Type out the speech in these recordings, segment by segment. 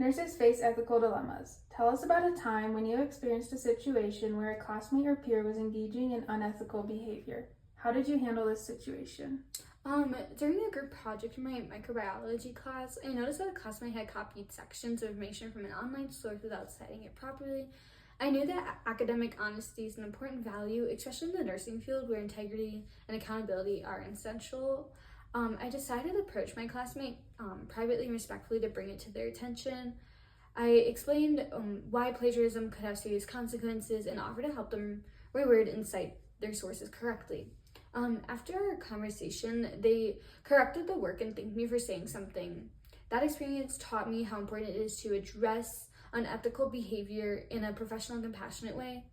Nurses face ethical dilemmas. Tell us about a time when you experienced a situation where a classmate or peer was engaging in unethical behavior. How did you handle this situation? During a group project in my microbiology class, I noticed that a classmate had copied sections of information from an online source without citing it properly. I knew that academic honesty is an important value, especially in the nursing field where integrity and accountability are essential. I decided to approach my classmate privately and respectfully to bring it to their attention. I explained why plagiarism could have serious consequences and offered to help them reword and cite their sources correctly. After our conversation, they corrected the work and thanked me for saying something. That experience taught me how important it is to address unethical behavior in a professional and compassionate way.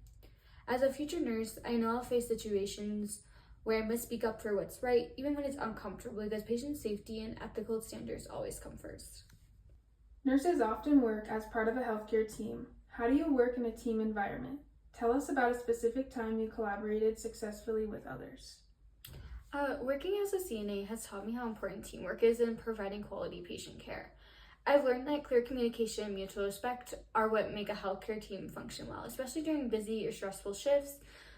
As a future nurse, I know I'll face situations where I must speak up for what's right, even when it's uncomfortable, because patient safety and ethical standards always come first. Nurses often work as part of a healthcare team. How do you work in a team environment? Tell us about a specific time you collaborated successfully with others. Working as a CNA has taught me how important teamwork is in providing quality patient care. I've learned that clear communication and mutual respect are what make a healthcare team function well, especially during busy or stressful shifts.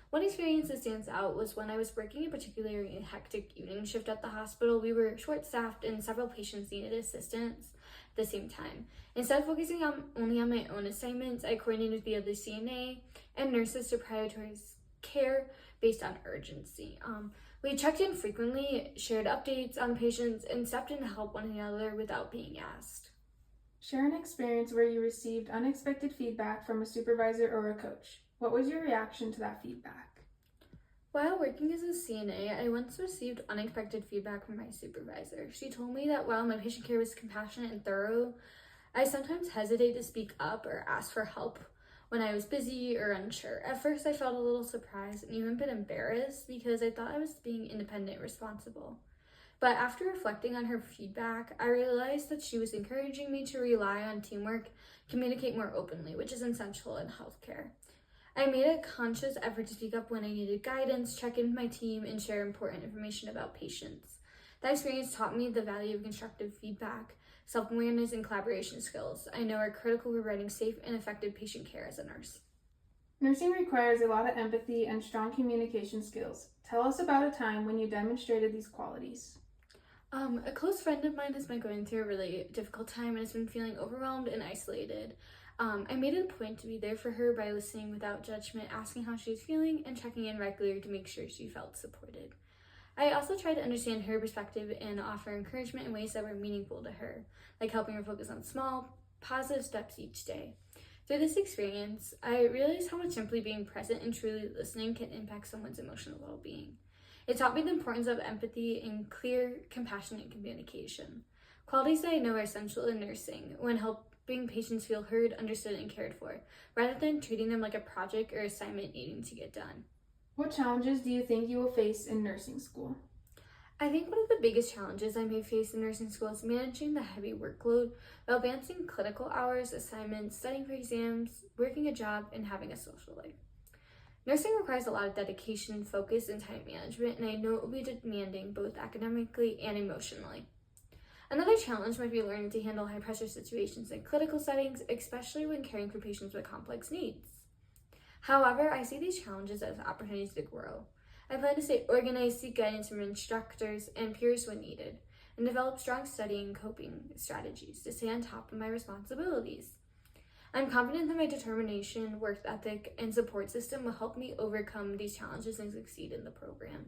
One experience that stands out was when I was working a particularly hectic evening shift at the hospital. We were short-staffed and several patients needed assistance at the same time. Instead of focusing only on my own assignments, I coordinated with the other CNA and nurses to prioritize care based on urgency. We checked in frequently, shared updates on patients, and stepped in to help one another without being asked. Share an experience where you received unexpected feedback from a supervisor or a coach. What was your reaction to that feedback? While working as a CNA, I once received unexpected feedback from my supervisor. She told me that while my patient care was compassionate and thorough, I sometimes hesitate to speak up or ask for help when I was busy or unsure. At first, I felt a little surprised and even a bit embarrassed because I thought I was being independent and responsible. But after reflecting on her feedback, I realized that she was encouraging me to rely on teamwork, communicate more openly, which is essential in healthcare. I made a conscious effort to speak up when I needed guidance, check in with my team, and share important information about patients. That experience taught me the value of constructive feedback, self-awareness, and collaboration skills I know are critical for providing safe and effective patient care as a nurse. Nursing requires a lot of empathy and strong communication skills. Tell us about a time when you demonstrated these qualities. A close friend of mine has been going through a really difficult time and has been feeling overwhelmed and isolated. I made it a point to be there for her by listening without judgment, asking how she was feeling, and checking in regularly to make sure she felt supported. I also tried to understand her perspective and offer encouragement in ways that were meaningful to her, like helping her focus on small, positive steps each day. Through this experience, I realized how much simply being present and truly listening can impact someone's emotional well-being. It taught me the importance of empathy and clear, compassionate communication, qualities that I know are essential in nursing when helping patients feel heard, understood, and cared for, rather than treating them like a project or assignment needing to get done. What challenges do you think you will face in nursing school? I think one of the biggest challenges I may face in nursing school is managing the heavy workload while balancing clinical hours, assignments, studying for exams, working a job, and having a social life. Nursing requires a lot of dedication, focus, and time management, and I know it will be demanding both academically and emotionally. Another challenge might be learning to handle high-pressure situations in clinical settings, especially when caring for patients with complex needs. However, I see these challenges as opportunities to grow. I plan to stay organized, seek guidance from instructors and peers when needed, and develop strong studying and coping strategies to stay on top of my responsibilities. I'm confident that my determination, work ethic, and support system will help me overcome these challenges and succeed in the program.